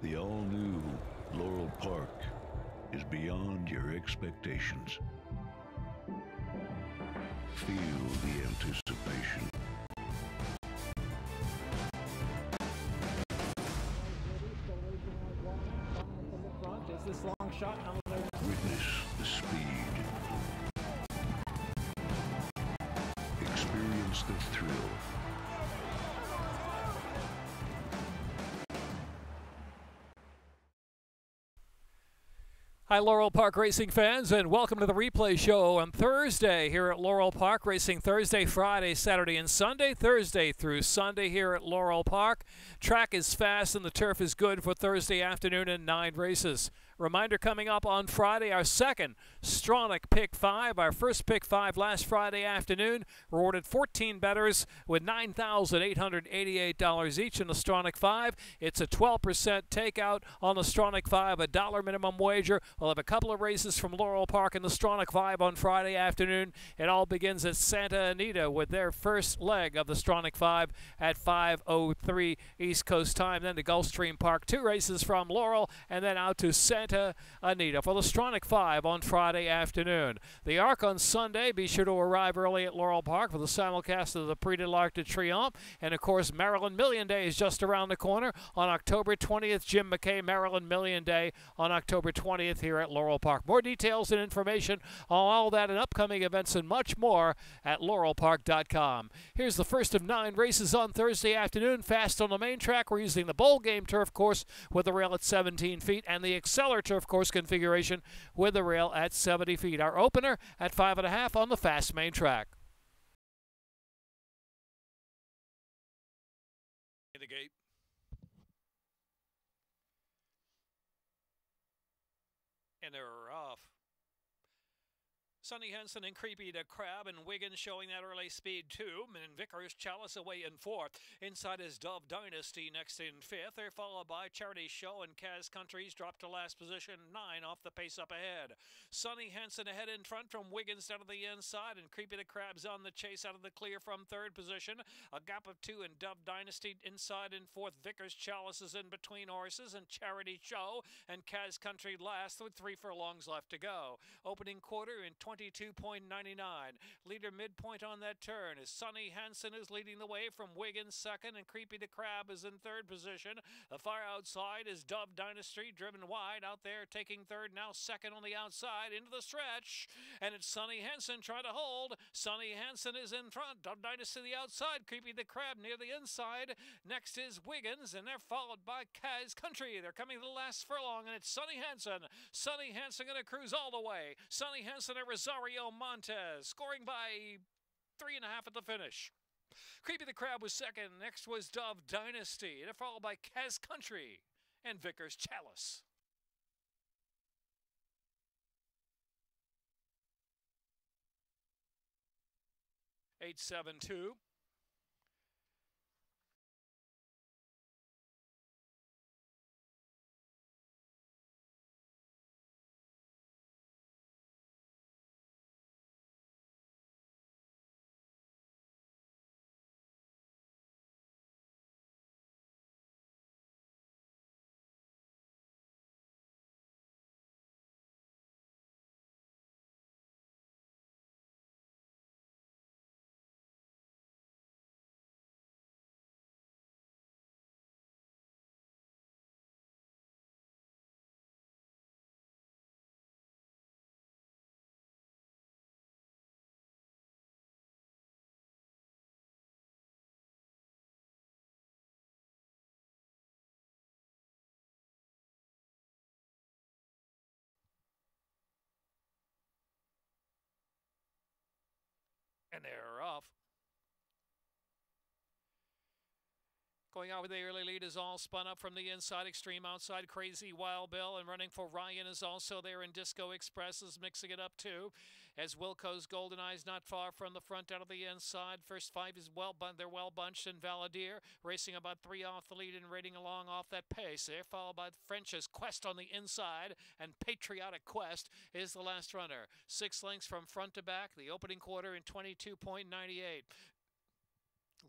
The all-new Laurel Park is beyond your expectations. Feel the anticipation. Is this long shot? Witness the speed. Experience the thrill. Hi, Laurel Park Racing fans, and welcome to the replay show on Thursday here at Laurel Park Racing. Thursday, Friday, Saturday, and Sunday. Thursday through Sunday here at Laurel Park. Track is fast and the turf is good for Thursday afternoon and 9 races. Reminder coming up on Friday, our second Stronach Pick 5. Our first Pick 5 last Friday afternoon rewarded 14 bettors with $9,888 each in the Stronach 5. It's a 12% takeout on the Stronach 5, a $1 minimum wager. We'll have a couple of races from Laurel Park in the Stronach 5 on Friday afternoon. It all begins at Santa Anita with their first leg of the Stronach 5 at 5:03 East Coast time. Then to Gulfstream Park, 2 races from Laurel, and then out to Santa Anita for the Stronach 5 on Friday afternoon. The Arc on Sunday. Be sure to arrive early at Laurel Park for the simulcast of the Prix de l'Arc de Triomphe. And of course, Maryland Million Day is just around the corner on October 20th. Jim McKay, Maryland Million Day on October 20th here at Laurel Park. More details and information on all that and upcoming events and much more at laurelpark.com. Here's the first of 9 races on Thursday afternoon. Fast on the main track. We're using the bowl game turf course with the rail at 17 feet and the Acceler turf course configuration with the rail at 70 feet. Our opener at 5.5 on the fast main track. The gate. And they're off. Sonny Henson and Creepy the Crab and Wiggins showing that early speed too. And Vickers Chalice away in 4th. Inside is Dove Dynasty next in 5th. They're followed by Charity Show and Kaz Countries dropped to last position. 9 off the pace up ahead. Sonny Henson ahead in front from Wiggins down to the inside. And Creepy the Crab's on the chase out of the clear from 3rd position. A gap of 2 in Dove Dynasty inside in 4th. Vickers Chalice is in between horses. And Charity Show and Kaz Country last with 3 furlongs left to go. Opening quarter in 22.99. Leader midpoint on that turn is Sonny Hansen, is leading the way from Wiggins 2nd, and Creepy the Crab is in 3rd position. The far outside is Dove Dynasty, driven wide out there, taking 3rd, now 2nd on the outside into the stretch, and it's Sonny Hansen trying to hold. Sonny Hansen is in front. Dove Dynasty the outside. Creepy the Crab near the inside. Next is Wiggins, and they're followed by Kaz Country. They're coming to the last furlong, and it's Sonny Hansen. Sonny Hansen going to cruise all the way. Sonny Hansen and Rosario Montez, scoring by 3.5 at the finish. Creepy the Crab was 2nd. Next was Dove Dynasty. They're followed by Kaz Country and Vickers Chalice. $8.72. And they're off. Going out with the early lead is All Spun Up from the inside. Extreme outside, Crazy Wild Bill. And running for Ryan is also there, and Disco Express is mixing it up too. As Wilco's Golden Eyes not far from the front out of the inside. First 5 is they're well bunched, and Valadir racing about 3 off the lead and rating along off that pace. They're followed by French's Quest on the inside, and Patriotic Quest is the last runner. 6 lengths from front to back. The opening quarter in 22.98.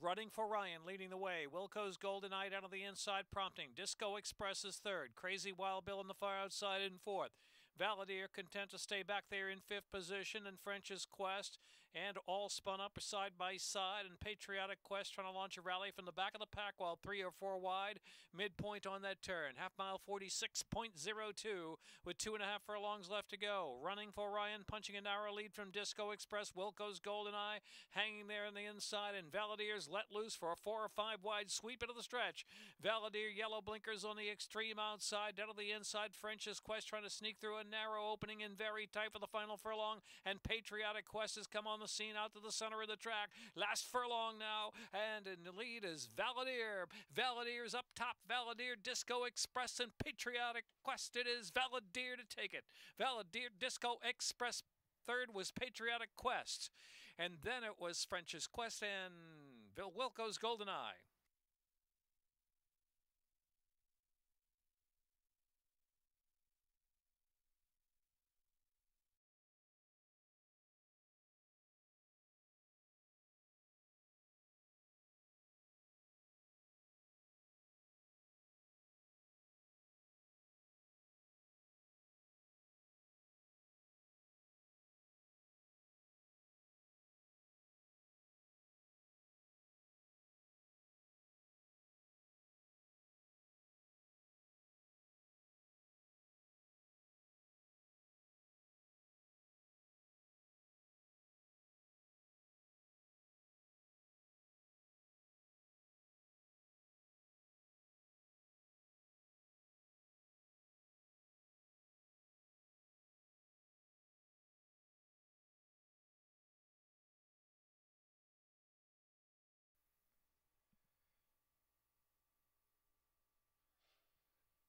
Running for Ryan, leading the way. Wilco's Golden Eye out of the inside, prompting. Disco Express is third. Crazy Wild Bill on the far outside in fourth. Valadier content to stay back there in fifth position, and French's Quest and all spun up side by side, and Patriotic Quest trying to launch a rally from the back of the pack while 3 or 4 wide. Midpoint on that turn. Half mile 46.02 with 2.5 furlongs left to go. Running for Ryan, punching a narrow lead from Disco Express. Wilco's Golden Eye hanging there on the inside, and Valadier's let loose for a 4 or 5 wide sweep into the stretch. Valadier yellow blinkers on the extreme outside, down to the inside. French's Quest trying to sneak through a narrow opening and very tight for the final furlong, and Patriotic Quest has come on the scene out to the center of the track. Last furlong now, and in the lead is Valadier. Valadier's up top. Valadier, Disco Express, and Patriotic Quest. It is Valadier to take it. Valadier, Disco Express. Third was Patriotic Quest, and then it was French's Quest and Wilco's Golden Eye.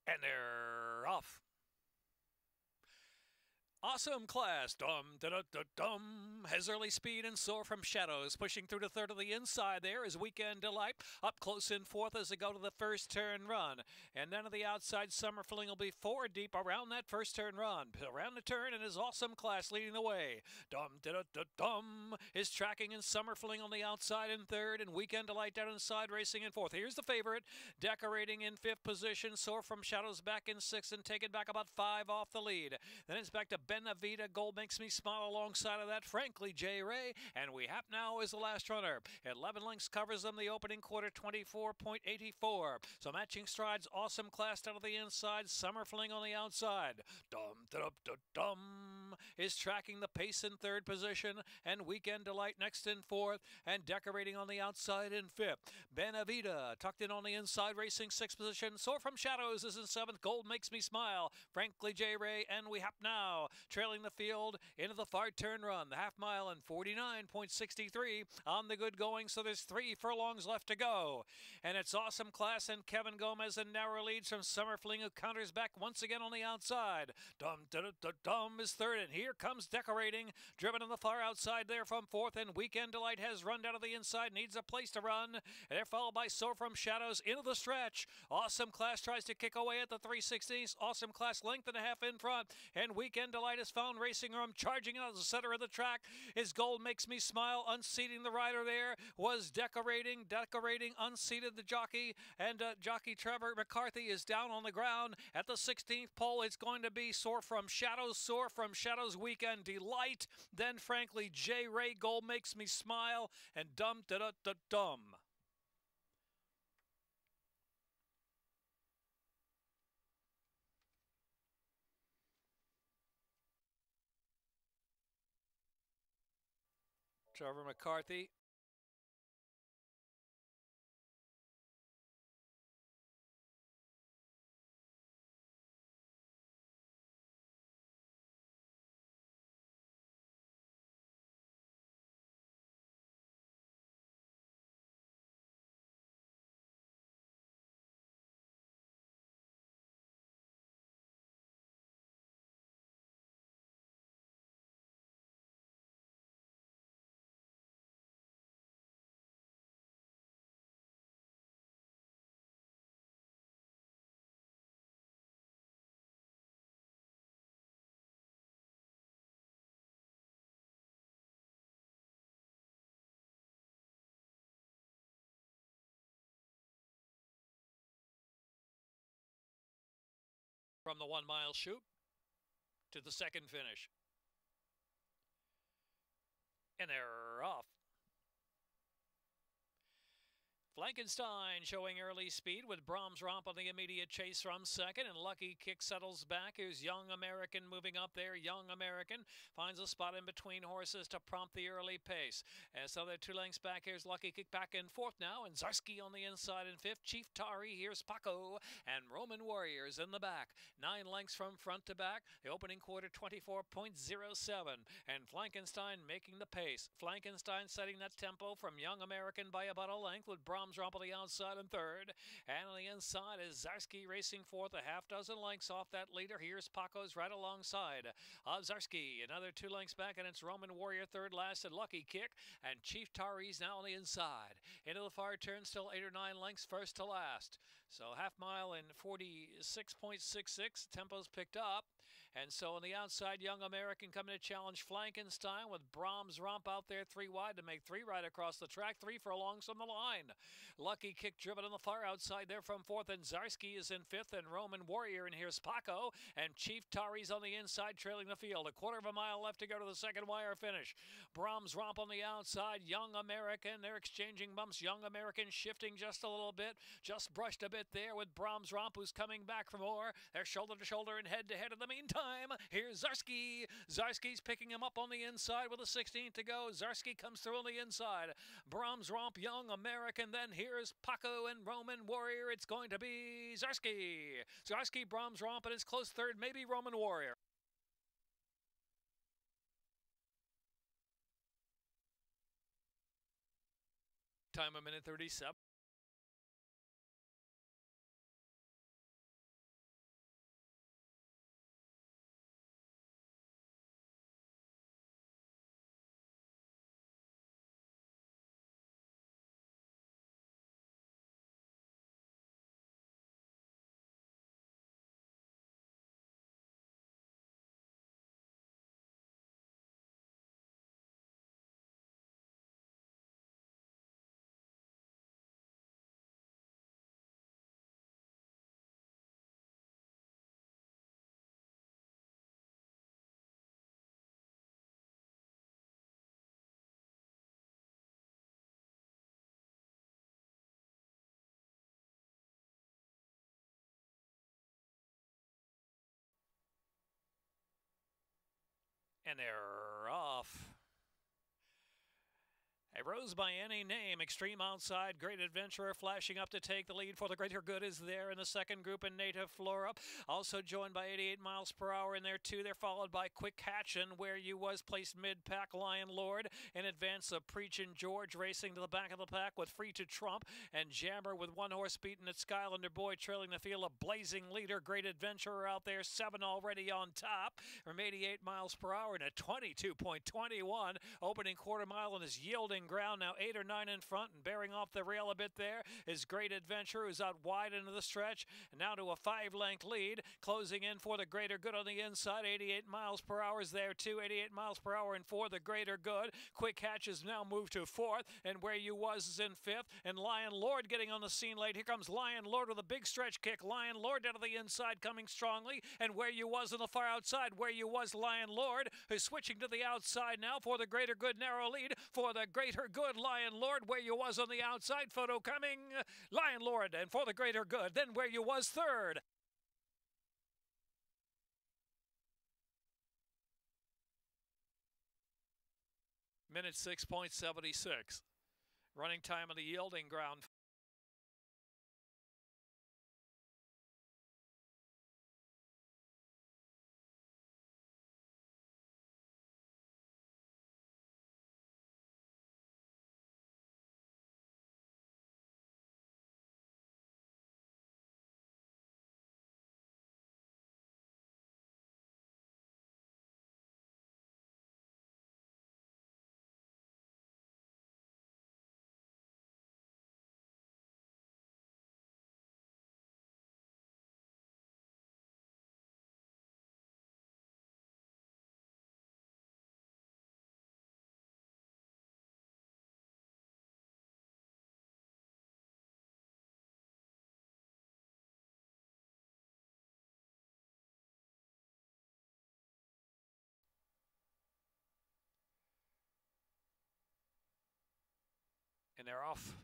And they're off. Awesome Class, dum-da-da-da-dum, has early speed and soar from shadows, pushing through to third of the inside there is Weekend Delight, up close in fourth as they go to the first turn run. And then to the outside, Summer Fling will be 4 deep around that first turn run. Around the turn, and is Awesome Class leading the way. Dum-da-da-da-dum is tracking in Summer Fling on the outside in third, and Weekend Delight down inside racing in fourth. Here's the favorite, decorating in fifth position, soar from shadows back in sixth, and take it back about 5 off the lead. Then it's back to Benavita. Gold Makes Me Smile alongside of that. Frankly, J. Ray. And We Hap Now is the last runner. 11 lengths covers them the opening quarter, 24.84. So matching strides, Awesome Class down to the inside. Summer Fling on the outside. Dum-da-da-da-dum is tracking the pace in third position. And Weekend Delight next in fourth. And decorating on the outside in fifth. Benavita tucked in on the inside, racing sixth position. Soar from Shadows is in seventh. Gold Makes Me Smile. Frankly, J. Ray. And We Hap Now trailing the field into the far turn run. The half mile and 49.63 on the good going, so there's 3 furlongs left to go. And it's Awesome Class and Kevin Gomez in narrow leads from Summer Fling, who counters back once again on the outside. Dum-da-da-da-dum is third, and here comes Decorating, driven on the far outside there from fourth, and Weekend Delight has run down to the inside, needs a place to run. And they're followed by Soar from Shadows into the stretch. Awesome Class tries to kick away at the 3/16. Awesome Class length and a half in front, and Weekend Delight is found racing room, charging out of the center of the track. His Gold Makes Me Smile, unseating the rider there was Decorating, unseated the jockey, and jockey Trevor McCarthy is down on the ground at the 16th pole. It's going to be Soar from Shadows, Weekend Delight, then Frankly J. Ray, Gold Makes Me Smile, and Dum-da-da-da-dum. Trevor McCarthy from the 1 mile shoot to the second finish. And they're off. Flankenstein showing early speed with Brahms Romp on the immediate chase from second, and Lucky Kick settles back. Here's Young American moving up there. Young American finds a spot in between horses to prompt the early pace. And so they're 2 lengths back. Here's Lucky Kick back in fourth now, and Zarski on the inside in fifth. Chief Tari, here's Paco, and Roman Warriors in the back. 9 lengths from front to back. The opening quarter 24.07, and Flankenstein making the pace. Flankenstein setting that tempo from Young American by about a length, with Brahms Romp on the outside in third, and on the inside is Zarski racing fourth, a half dozen lengths off that leader. Here's Paco's right alongside of Zarski, another 2 lengths back, and it's Roman Warrior third last, and Lucky Kick, and Chief Tari's now on the inside. Into the far turn, still 8 or 9 lengths first to last. So half mile in 46.66, tempo's picked up. And so on the outside, Young American coming to challenge Flankenstein with Brahms Romp out there 3 wide to make 3 right across the track, 3 furlongs from the line. Lucky Kick driven on the far outside there from fourth, and Zarski is in fifth, and Roman Warrior, and here's Paco, and Chief Tari's on the inside trailing the field. A quarter of a mile left to go to the second wire finish. Brahms Romp on the outside, Young American, they're exchanging bumps. Young American shifting just a little bit, just brushed a bit there with Brahms Romp, who's coming back for more. They're shoulder to shoulder and head to head in the meantime. Here's Zarski. Zarski's picking him up on the inside with a 16th to go. Zarski comes through on the inside. Brahms Romp, Young American, then here's Paco and Roman Warrior. It's going to be Zarski. Zarski, Brahms Romp, and it's close third, maybe Roman Warrior. Time 1:37. And they're off. A Rose by Any Name, Extreme Outside, Great Adventurer flashing up to take the lead for the Greater Good is there in the second group, in Native Flora. Also joined by 88 miles per hour in there too. They're followed by Quick Hatchin, Where You Was, placed mid-pack, Lion Lord. In advance of Preachin' George racing to the back of the pack with Free to Trump, and Jammer with 1 horse beating at Skylander Boy trailing the field. A blazing leader, Great Adventurer out there, 7 already on top from 88 miles per hour and a 22.21 opening quarter mile, and is yielding ground now, 8 or 9 in front and bearing off the rail a bit there is Great Adventure, who's out wide into the stretch, and now to a 5-length lead, closing in for the Greater Good on the inside. 88 miles per hour is there too, 88 miles per hour and for the Greater Good. Quick Hatch has now moved to fourth, and Where You Was is in fifth, and Lion Lord getting on the scene late. Here comes Lion Lord with a big stretch kick. Lion Lord down to the inside coming strongly, and Where You Was on the far outside. Where You Was, Lion Lord, who's switching to the outside now for the Greater Good. Narrow lead for the Greater Good, Lion Lord. Where You Was on the outside, photo coming, Lion Lord, and for the Greater Good, then Where You Was third. Minute 6.76. Running time on the yielding ground. And they're off.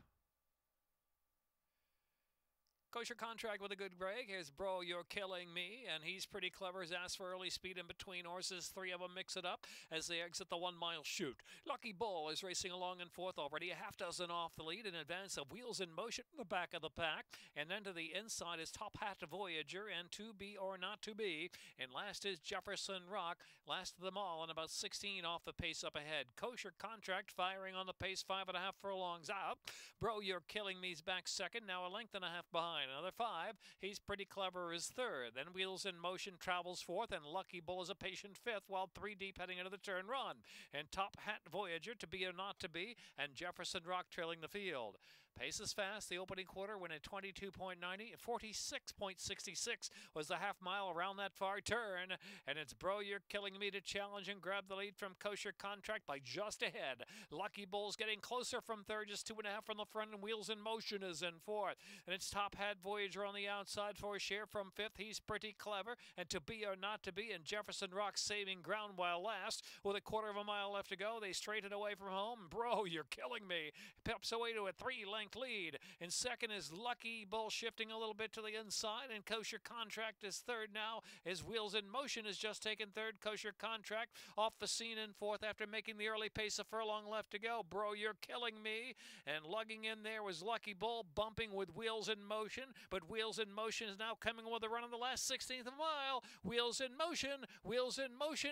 Kosher Contract with a good break. Here's Bro, You're Killing Me, and he's pretty clever. He's asked for early speed in between horses. Three of them mix it up as they exit the 1 mile chute. Lucky Bull is racing along in fourth already, a half dozen off the lead in advance of Wheels in Motion in the back of the pack. And then to the inside is Top Hat Voyager and To Be or Not To Be. And last is Jefferson Rock, last of them all, and about 16 off the pace up ahead. Kosher Contract firing on the pace, 5.5 furlongs out. Bro, You're Killing Me's back second, now a length and a half behind. Another 5. He's Pretty Clever is third. Then Wheels in Motion travels fourth, and Lucky Bull is a patient fifth, while 3 deep heading into the turn run. And Top Hat Voyager, To Be or Not To Be, and Jefferson Rock trailing the field. Pace is fast. The opening quarter went at 22.90. 46.66 was the half mile around that far turn. And it's Bro, You're Killing Me to challenge and grab the lead from Kosher Contract by just ahead. Lucky Bull's getting closer from third, just 2.5 from the front, and Wheels in Motion is in fourth. And it's Top Hat Voyager on the outside for a share from fifth. He's Pretty Clever, and To Be or Not To Be, and Jefferson Rock saving ground while last. With a 1/4 mile left to go, they straighten away from home. Bro, You're Killing Me peps away to a 3-length lead. In second is Lucky Bull, shifting a little bit to the inside, and Kosher Contract is third now. His Wheels in Motion has just taken third. Kosher Contract off the scene in fourth after making the early pace, a furlong left to go. Bro, You're Killing Me, and lugging in there was Lucky Bull, bumping with Wheels in Motion, but Wheels in Motion is now coming with a run on the last 16th of a mile. Wheels in Motion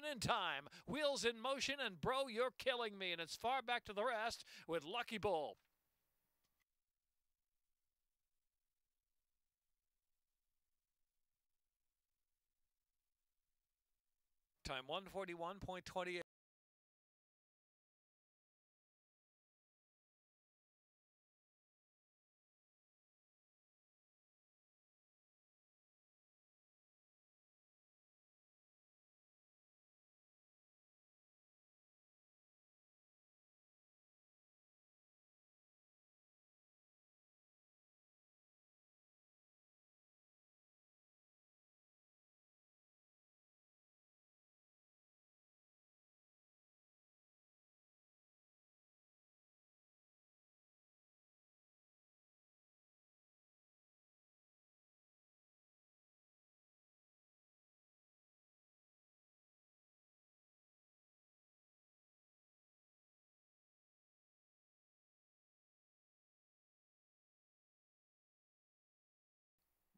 in time. Wheels in Motion, and Bro, You're Killing Me, and it's far back to the rest with Lucky Bull. Time 141.28.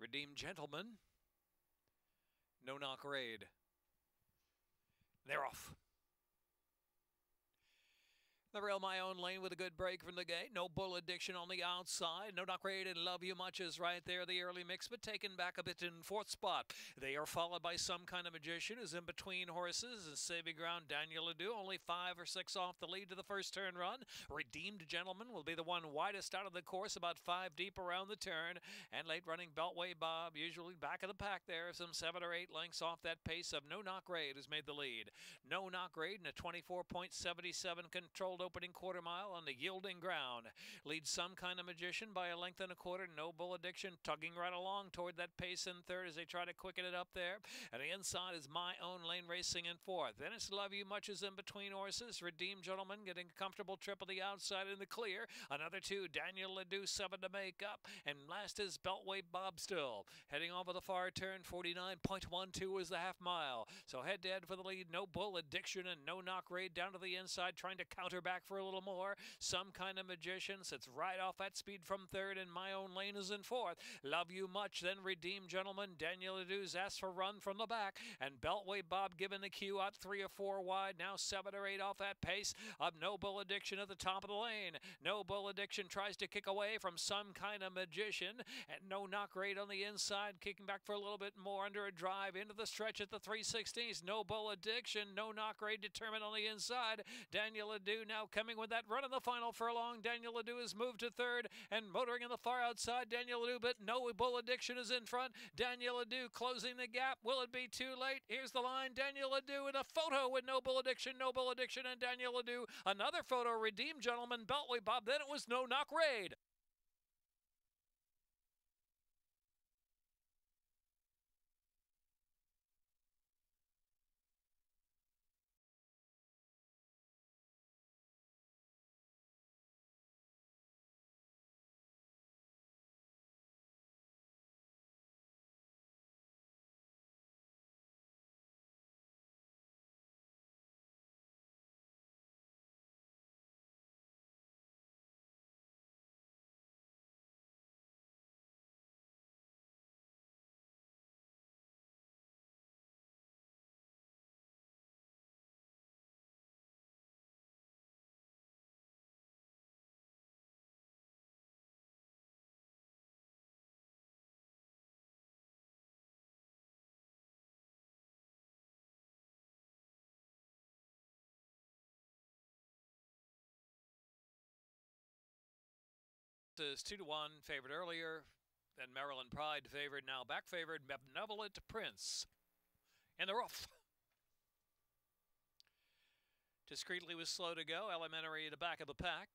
Redeemed Gentleman. No Knock Raid. They're off. Laurel, My Own Lane with a good break from the gate. No Bull Addiction on the outside. No Knock Raid and Love You Much is right there, the early mix, but taken back a bit in fourth spot. They are followed by Some Kind of Magician, who's in between horses, and saving ground Daniel Ledoux, only 5 or 6 off the lead to the first turn run. Redeemed Gentleman will be the one widest out of the course, about 5 deep around the turn. And late running Beltway Bob, usually back of the pack there, some 7 or 8 lengths off that pace of No Knock Raid, who's made the lead. No Knock Raid in a 24.77 controlled opening 1/4 mile on the yielding ground. Leads Some Kind of Magician by a length and a quarter. No Bull Addiction tugging right along toward that pace in third as they try to quicken it up there. And the inside is My Own Lane racing in fourth. Then it's Love You Much is in between horses. Redeemed Gentleman getting a comfortable trip on the outside in the clear. Another 2, Daniel Ledoux, 7 to make up. And last is Beltway Bob still. Heading over the far turn, 49.12 is the half mile. So head to head for the lead. No Bull Addiction and No Knock Raid down to the inside, trying to counter back for a little more. Some Kind of Magician sits right off at speed from third, and My Own Lane is in fourth. Love You Much, then Redeemed Gentleman. Daniel Ledoux's asked for run from the back, and Beltway Bob giving the cue out 3 or 4 wide. Now 7 or 8 off that pace of No Bull Addiction at the top of the lane. No Bull Addiction tries to kick away from Some Kind of Magician, and No Knock Raid on the inside, kicking back for a little bit more under a drive into the stretch at the 3/16. No Bull Addiction, No Knock Raid determined on the inside. Daniel Ledoux now coming with that run in the final furlong. Daniel Ledoux has moved to third and motoring in the far outside. Daniel Ledoux, but No Bull Addiction is in front. Daniel Ledoux closing the gap. Will it be too late? Here's the line. Daniel Ledoux in a photo with No Bull Addiction, No Bull Addiction, and Daniel Ledoux. Another photo, Redeemed Gentleman, Beltway Bob. Then it was No Knock Raid. is 2-1, favored earlier. Then Maryland Pride favored, now back favored, Benevolent Prince. In the rough. Discreetly was slow to go. Elementary at the back of the pack.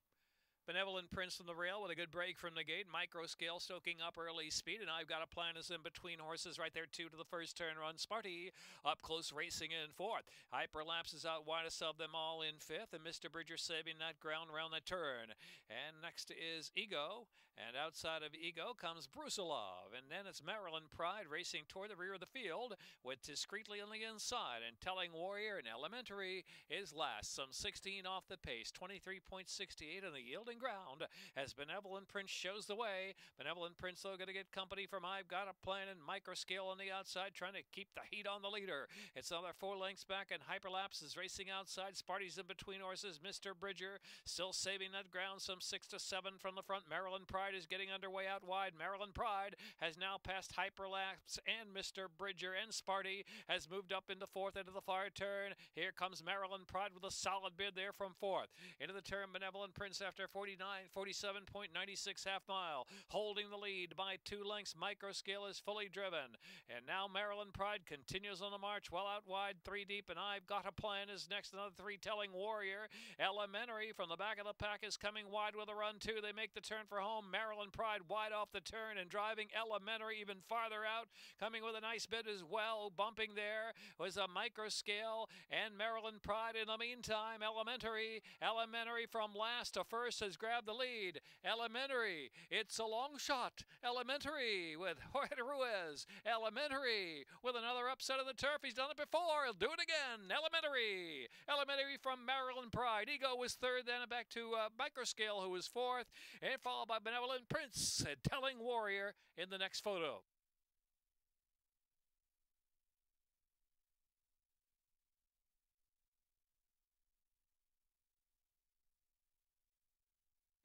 Benevolent Prince from the rail with a good break from the gate. Microscale stoking up early speed, and I've Got a Plan is in between horses right there, 2 to the first turn run. Sparty up close racing in 4th. Hyperlapse is out widest of them all in 5th, and Mr. Bridger saving that ground around the turn. And next is Ego, and outside of Ego comes Brusilov, and then it's Maryland Pride racing toward the rear of the field with Discreetly on the inside, and Telling Warrior and Elementary is last. Some 16 off the pace, 23.68 on the yielding ground as Benevolent Prince shows the way. Benevolent Prince, though, going to get company from I've Got a Plan and Microscale on the outside, trying to keep the heat on the leader. It's another 4 lengths back, and Hyperlapse is racing outside. Sparty's in between horses. Mr. Bridger still saving that ground, some 6 to 7 from the front. Maryland Pride is getting underway out wide. Maryland Pride has now passed Hyperlapse and Mr. Bridger, and Sparty has moved up into 4th into the far turn. Here comes Maryland Pride with a solid bid there from 4th. Into the turn, Benevolent Prince after 47.96 half mile, holding the lead by 2 lengths. Microscale is fully driven, and now Maryland Pride continues on the march, well out wide, 3 deep, and I've Got a Plan is next. Another 3 Telling Warrior. Elementary from the back of the pack is coming wide with a run 2. They make the turn for home. Maryland Pride wide off the turn and driving Elementary even farther out, coming with a nice bid as well. Bumping there was a Microscale and Maryland Pride. In the meantime, Elementary from last to first has grabbed the lead. Elementary, it's a long shot. Elementary with Jorge Ruiz. Elementary with another upset of the turf. He's done it before. He'll do it again. Elementary from Maryland Pride. Ego was 3rd, then back to Microscale, who was 4th, and followed by Benevolent Prince and Telling Warrior in the next photo.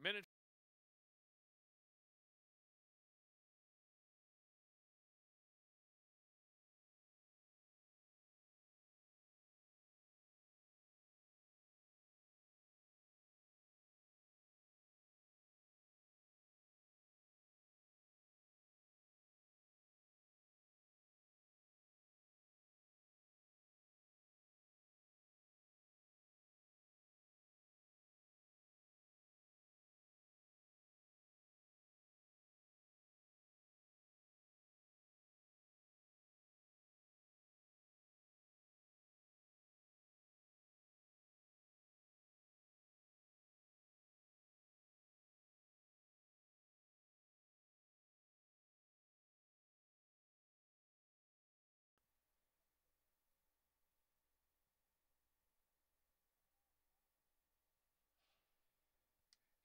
Minute.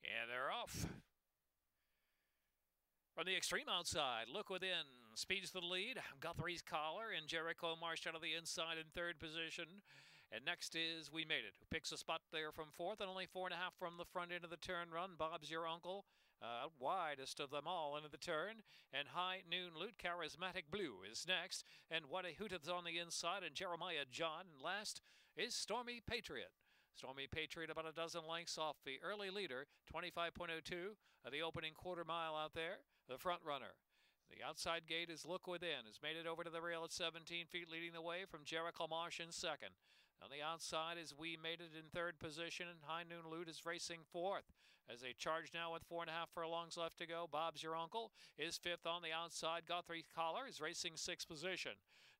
And they're off. From the extreme outside, Look Within speeds to the lead. Guthrie's Collar and Jericho Marsh out of the inside in 3rd position. And next is We Made It, who picks a spot there from 4th, and only 4.5 from the front end of the turn run. Bob's Your Uncle, widest of them all into the turn. And High Noon Loot, Charismatic Blue is next. And What a Hoot is on the inside, and Jeremiah John. And last is Stormy Patriot. Stormy Patriot about a dozen lengths off the early leader, 25.02 of the opening quarter mile out there, the front runner. The outside gate is Look Within, has made it over to the rail at 17 feet, leading the way from Jericho Marsh in 2nd. On the outside is We Made It in 3rd position, and High Noon Loot is racing 4th. As they charge now with 4.5 furlongs left to go, Bob's Your Uncle is 5th on the outside. Guthrie's Collar is racing 6th position.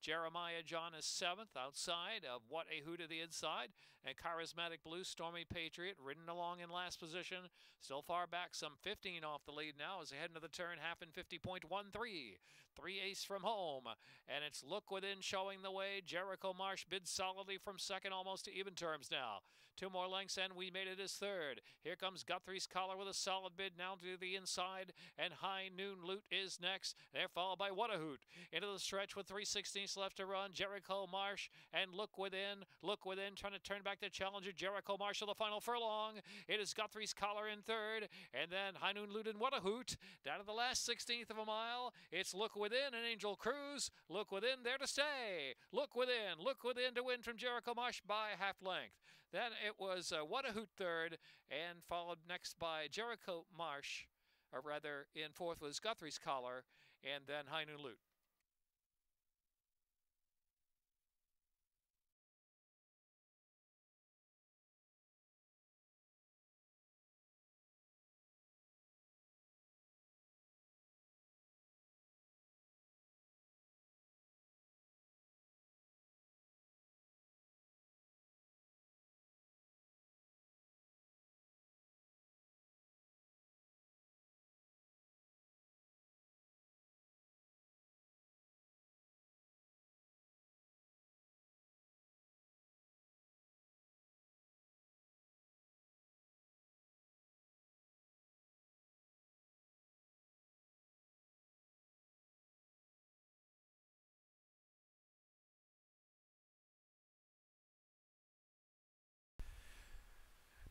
Jeremiah John is 7th outside of What a Hoot to the inside. And Charismatic Blue, Stormy Patriot, ridden along in last position. Still far back, some 15 off the lead now as they head into the turn, half in 50.13. 3/8 from home. And it's Look Within showing the way. Jericho Marsh bids solidly from 2nd, almost to even terms now. 2 more lengths, and We Made It is 3rd. Here comes Guthrie's Collar with a solid bid now to the inside, and High Noon Loot is next. They're followed by What a Hoot. Into the stretch with 3/16 left to run. Jericho Marsh and Look Within. Look Within trying to turn back the challenger. Jericho Marsh to the final furlong. It is Guthrie's Collar in 3rd, and then High Noon Loot and What a Hoot. Down to the last 16th of a mile, it's Look Within and Angel Cruz. Look Within there to stay. Look Within to win from Jericho Marsh by a half length. Then it was What a Hoot 3rd, and followed next by Jericho Marsh. or rather in fourth was Guthrie's Collar, and then High Noon Loot.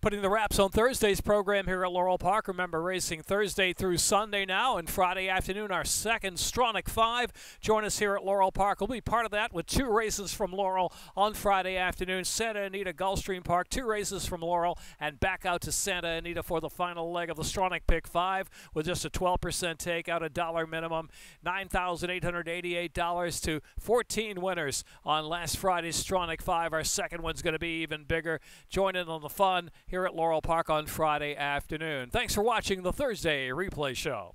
Putting the wraps on Thursday's program here at Laurel Park. Remember, racing Thursday through Sunday now, and Friday afternoon, our second Stronach 5. Join us here at Laurel Park. We'll be part of that with 2 races from Laurel on Friday afternoon. Santa Anita Gulfstream Park, 2 races from Laurel, and back out to Santa Anita for the final leg of the Stronach Pick 5 with just a 12% take out, $1 minimum, $9,888 to 14 winners on last Friday's Stronach 5. Our second one's going to be even bigger. Join in on the fun here at Laurel Park on Friday afternoon. Thanks for watching the Thursday Replay Show.